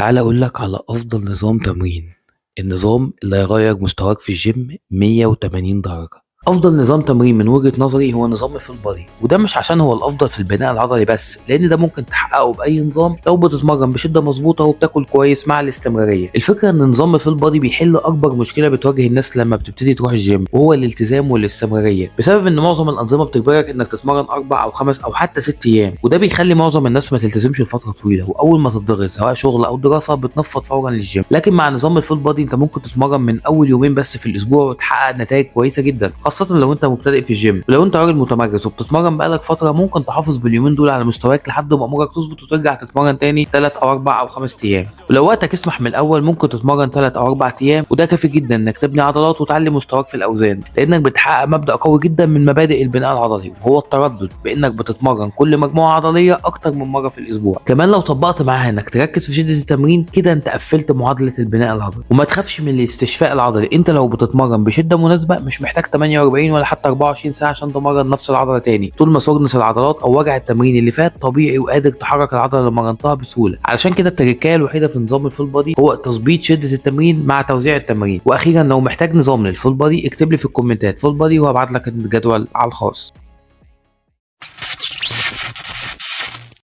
تعال اقول لك على افضل نظام تمرين. النظام اللي هيغير مستواك في الجيم 180 درجة. افضل نظام تمرين من وجهة نظري هو نظام الفول بادي، وده مش عشان هو الافضل في البناء العضلي بس، لان ده ممكن تحققه باي نظام لو بتتمرن بشدة مظبوطة وبتاكل كويس مع الاستمرارية. الفكرة ان نظام الفول بادي بيحل اكبر مشكلة بتواجه الناس لما بتبتدي تروح الجيم، وهو الالتزام والاستمرارية، بسبب ان معظم الانظمة بتجبرك انك تتمرن 4 أو 5 أو حتى 6 ايام، وده بيخلي معظم الناس ما تلتزمش لفترة طويلة، واول ما تتضغط سواء شغل او دراسة بتنفض فورا للجيم. لكن مع نظام الفول بادي انت ممكن تتمرن من اول يومين بس في الاسبوع وتحقق نتائج كويسة جدا، خاصة لو انت مبتدئ في الجيم. ولو انت راجل متمرس وبتتمرن بقالك فتره ممكن تحافظ باليومين دول على مستواك لحد ما امورك تظبط وترجع تتمرن تاني 3 أو 4 أو 5 ايام. ولو وقتك يسمح من الاول ممكن تتمرن 3 أو 4 ايام، وده كافي جدا انك تبني عضلات وتعلي مستواك في الاوزان، لانك بتحقق مبدا قوي جدا من مبادئ البناء العضلي، وهو التردد، بانك بتتمرن كل مجموعه عضليه اكتر من مره في الاسبوع. كمان لو طبقت معاها انك تركز في شده التمرين، كده انت قفلت معادله البناء العضلي. وما تخافش من الاستشفاء العضلي، انت لو بتتمرن بشده مناسبه مش محتاج 48 ولا حتى 24 ساعه عشان تمرن نفس العضله تاني، طول ما سورنس العضلات او وجع التمرين اللي فات طبيعي وقادر تحرك العضله اللي مرنتها بسهوله. علشان كده التركية الوحيده في نظام الفول بادي هو تظبيط شده التمرين مع توزيع التمرين. واخيرا لو محتاج نظام للفول بادي اكتب لي في الكومنتات فول بادي وهبعت لك الجدول على الخاص.